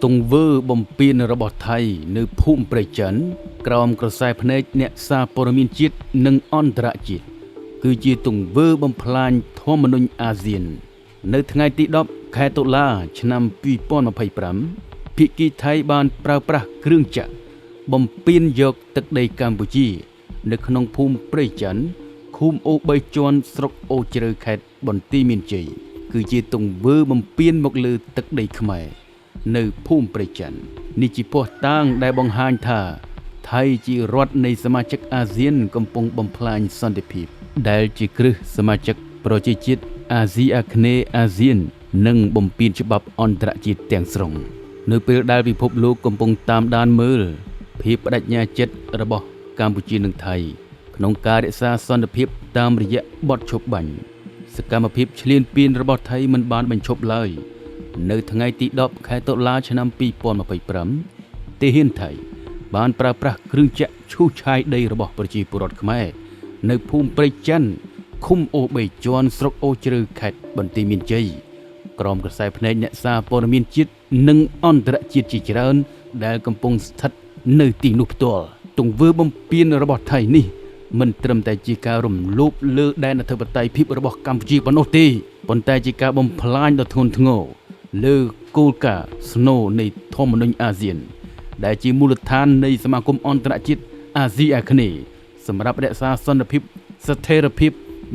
ទង្វើបំពេញរបស់ថៃនៅភូមិព្រៃចិនក្រោមក្រសែភ្នែកអ្នកសារព័ត៌មានជាតិនិងអន្តរជាតិគឺជាទង្វើបំផ្លាញធម្មនុញ្ញអាស៊ាននៅថ្ងៃទី10ខែតុលាឆ្នាំ2025ភាគីថៃបានប្រើប្រាស់គ្រឿងចក្របំពេញយកទឹកដីកម្ពុជានៅក្នុងភូមិព្រៃចិនឃុំអូ3ជាន់ស្រុកអូជ្រៅខេត្តបន្ទាយមានជ័យគឺជាទង្វើបំពេញមកលើទឹកដីខ្មែរនៅភូមិព្រៃចិននេះជាភស្តុតាងដែលបង្ហាញថាថៃជារដ្ឋនៃសមាជិកអាស៊ានកំពុងបំផ្លាញសន្តិភាពដែលជាគ្រឹះសមាជិកប្រជាជាតិអាស៊ីអាគ្នេយ៍អាស៊ាននិងបំពេញច្បាប់អន្តរជាតិទាំងស្រុងនៅពេលដែលពិភពលោកកំពុងតាមដានមើលភាពបដិញ្ញាចិត្តរបស់កម្ពុជានិងថៃក្នុងការរក្សាសន្តិភាពតាមរយៈបទឈប់បាញ់សកម្មភាពឈ្លានពានរបស់ថៃមិនបានបញ្ឈប់ឡើយនៅថ្ងៃទី10ខែតុលាឆ្នាំ2025ទាហានថៃបានប្រើប្រាស់គ្រឿងចក្រឈូសឆាយដីរបស់ប្រជាពលរដ្ឋខ្មែរនៅភូមិព្រៃចិនឃុំអូ3ជាន់ស្រុកអូជ្រៅខេត្តបន្ទាយមានជ័យក្រោមក្រសែភ្នែកអ្នកសារព័ត៌មានជាតិនិងអន្តរជាតិជាច្រើនដែលកំពុងស្ថិតនៅទីនោះផ្ទាល់ទង្វើបំពានរបស់ថៃនេះមិនត្រឹមតែជាការរំលោភលើដែនអធិបតេយ្យភាពរបស់កម្ពុជាប៉ុណ្ណោះទេប៉ុន្តែជាការបំផ្លាញដ៏ធ្ងន់ធ្ងរលើគោលការណ៍ស្នូលនៃធម្មនុញ្ញអាស៊ានដែលជាមូលដ្ឋាននៃសមាគមអន្តរជាតិអាស៊ីអាគ្នេយ៍សម្រាប់រក្សាសន្តិភាពស្ថិរភាព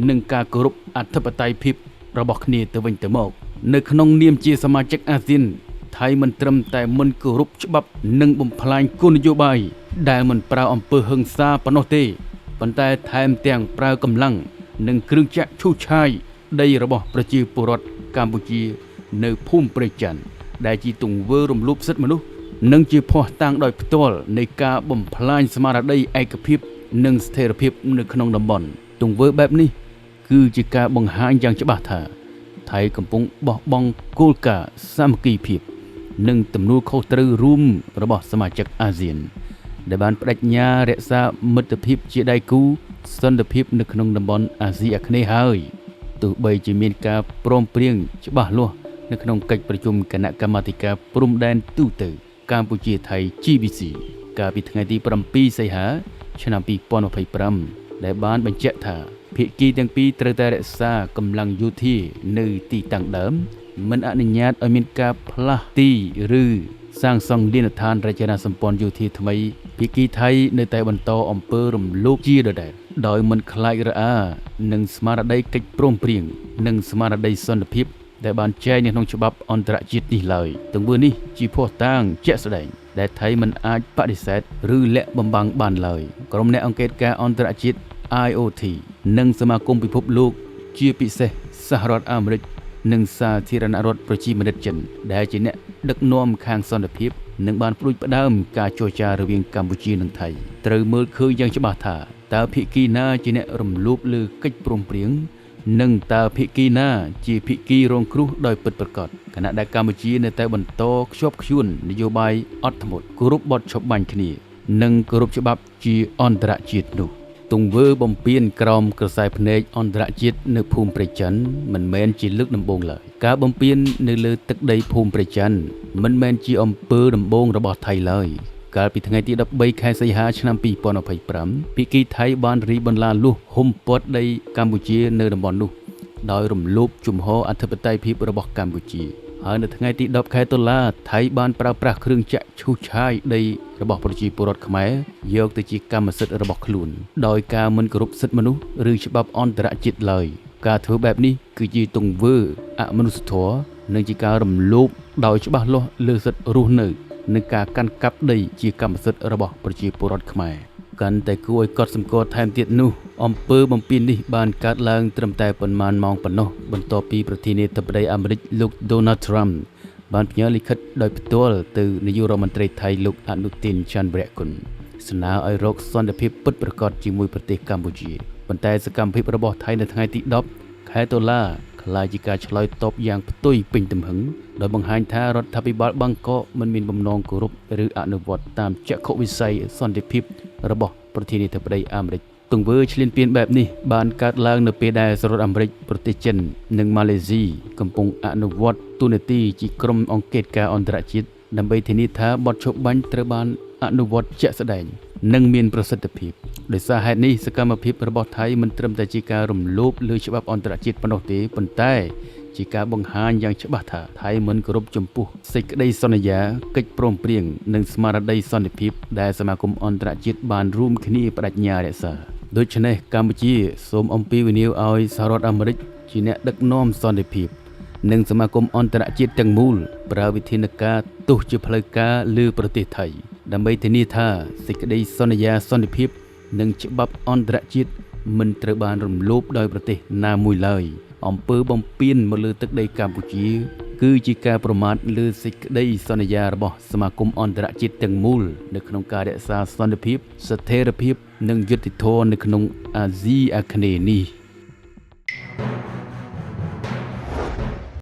និងការគោរពអធិបតេយ្យភាពរបស់គ្នាទៅវិញទៅមកនៅក្នុងនាមជាសមាជិកអាស៊ានថៃមិនត្រឹមតែមិនគោរពច្បាប់និងបំផ្លាញគោលនយោបាយដែលមិនប្រើអំពើហិង្សាប៉ុណ្ណោះទេប៉ុន្តែថែមទាំងប្រើកម្លាំងនិងគ្រឿងចក្រឈូសឆាយដីរបស់ប្រជាពលរដ្ឋកម្ពុជានៅភូមិព្រៃចិនដែលជាទង្វើរំលោភសិទ្ធិមនុស្សនិងជាភស្តុតាងដោយផ្ទាល់នៃការបំផ្លាញស្មារតីឯកភាពនិងស្ថិរភាពនៅក្នុងតំបន់ទង្វើបែបនេះគឺជាការបង្ហាញយ៉ាងច្បាស់ថាថៃកំពុងបោះបង់គោលការណ៍សាមគ្គីភាពនិងទំនួលខុសត្រូវរួមរបស់សមាជិកអាស៊ានដែលបានបដិញ្ញារក្សាមិត្តភាពជាដៃគូសន្តិភាពនៅក្នុងតំបន់អាស៊ីអាគ្នេយ៍ហើយទោះបីជាមានការព្រមព្រៀងច្បាស់លាស់នៅក្នុងកិច្ចប្រជុំគណៈកម្មាធិការព្រំដែនទូទៅកម្ពុជាថៃ GBC កាលពីថ្ងៃទី7សីហាឆ្នាំ2025ដែលបានបញ្ជាក់ថាភាគីទាំងពីរត្រូវតែរក្សាកម្លាំងយោធានៅទីតាំងដើមមិនអនុញ្ញាតឲ្យមានការផ្លាស់ទីឬសាងសង់លានដ្ឋានរចនាសម្ព័ន្ធយោធាថ្មីភាគីថៃនៅតែបន្តអំពើរំលោភជាដដែលដោយមិនខ្លាចរអានឹងស្មារតីកិច្ចព្រមព្រៀងនិងស្មារតីសន្តិភាពដែលបានចែងនៅក្នុងច្បាប់អន្តរជាតិនេះឡើយទង្វើនេះជាភស្តុតាងជាក់ស្ដែងដែលថៃមិនអាចបដិសេធឬលាក់បំបាំងបានឡើយក្រុមអ្នកអង្កេតការណ៍អន្តរជាតិ IOT និងសមាគមពិភពលោកជាពិសេសសហរដ្ឋអាមេរិកនិងសាធារណរដ្ឋប្រជាមានិតចិនដែលជាអ្នកដឹកនាំខាងសន្តិភាពនិងបានព្រួយផ្ដើមការចរចារវាងកម្ពុជានិងថៃត្រូវមើលឃើញយ៉ាងច្បាស់ថាតើភាគីណាជាអ្នករំលោភលើកិច្ចព្រមព្រៀងនិងតើភាគីណាជាភាគីរងគ្រោះដោយពិតប្រាកដខណៈដែលកម្ពុជានៅតែបន្តខ្ជាប់ខ្ជួននយោបាយអត់ធ្មត់គោរពបទឈប់បាញ់គ្នានិងគោរពច្បាប់ជាអន្តរជាតិនោះទង្វើបំពានក្រោមក្រសែភ្នែកអន្តរជាតិនៅភូមិព្រៃចិនមិនមែនជាលើកដំបូងឡើយការបំពាននៅលើទឹកដីភូមិព្រៃចិនមិនមែនជាអំពើដំបូងរបស់ថៃឡើយកាលពីថ្ងៃទី13ខែសីហាឆ្នាំ2025ភាគីថៃបានរីបន្លាលួសហុំព័ទ្ធដីកម្ពុជានៅតំបន់នោះដោយរំលោភជំហរអធិបតេយ្យភាពរបស់កម្ពុជាហើយនៅថ្ងៃទី10ខែតុលាថៃបានប្រើប្រាស់គ្រឿងចក្រឈូសឆាយដីរបស់ប្រជាពលរដ្ឋខ្មែរយកទៅជាកម្មសិទ្ធិរបស់ខ្លួនដោយការមិនគោរពសិទ្ធិមនុស្សឬច្បាប់អន្តរជាតិឡើយការធ្វើបែបនេះគឺជាទង្វើអមនុស្សធម៌និងជាការរំលោភដោយច្បាស់លាស់លើសិទ្ធិរស់នៅនិងការកាន់កាប់ដីជាកម្មសិទ្ធិរបស់ប្រជាពលរដ្ឋខ្មែរកាន់តែគួរឲ្យកត់សម្គាល់ថែមទៀតនោះអំពើបំពាននេះបានកើតឡើងត្រឹមតែប៉ុន្មានម៉ោងប៉ុណ្ណោះបន្ទាប់ពីប្រធានាធិបតីអាមេរិកលោក Donald Trump បានផ្ញើលិខិតដោយផ្ទាល់ទៅនាយករដ្ឋមន្ត្រីថៃលោកអនុទានច័ន្ទវរៈគុណស្នើឲ្យរកសន្តិភាពពិតប្រាកដជាមួយប្រទេសកម្ពុជាប៉ុន្តែសកម្មភាពរបស់ថៃនៅថ្ងៃទី10ខែតុលាក្លាយជាការឆ្លើយតបយ៉ាងផ្ទុយពេញទំហឹងដោយបង្ហាញថារដ្ឋាភិបាលបាងកកមិនមានបំណងគោរពឬអនុវត្តតាមចក្ខុវិស័យសន្តិភាពរបស់ប្រធានាធិបតីអាមេរិកទង្វើឈ្លានពានបែបនេះបានកើតឡើងនៅពេលដែលសហរដ្ឋអាមេរិកប្រទេសចិននិងម៉ាឡេស៊ីកំពុងអនុវត្តទូនាទីជាក្រុមអង្គការអន្តរជាតិ ដើម្បីធានាថាបទឈប់បាញ់ត្រូវបានអនុវត្តជាក់ស្ដែងនិងមានប្រសិទ្ធភាពដោយសារហេតុនេះសកម្មភាពរបស់ថៃមិនត្រឹមតែជាការរំលោភលើច្បាប់អន្តរជាតិប៉ុណ្ណោះទេប៉ុន្តែជាការបង្ហាញយ៉ាងច្បាស់ថាថៃមិនគោរពចំពោះសេចក្តីសន្យាកិច្ចព្រមព្រៀងនិងស្មារតីសន្តិភាពដែលសមាគមអន្តរជាតិបានរួមគ្នាបដិញ្ញារក្សាដូច្នេះកម្ពុជាសូមអំពាវនាវឲ្យសហរដ្ឋអាមេរិកជាអ្នកដឹកនាំសន្តិភាពនិងសមាគមអន្តរជាតិទាំងមូលប្រើវិធានការទោសជាផ្លូវការលើប្រទេសថៃដើម្បីធានាថាសេចក្តីសន្យាសន្តិភាពនិងច្បាប់អន្តរជាតិមិនត្រូវបានរំលោភដោយប្រទេសណាមួយឡើយអំពើបំពានមកលើទឹកដីកម្ពុជាគឺជាការប្រមាថលើសេចក្តីសន្យារបស់សមាគមអន្តរជាតិទាំងមូលនៅក្នុងការរក្សាសន្តិភាពស្ថិរភាពនិងយុត្តិធម៌នៅក្នុងអាស៊ីអាគ្នេយ៍នេះ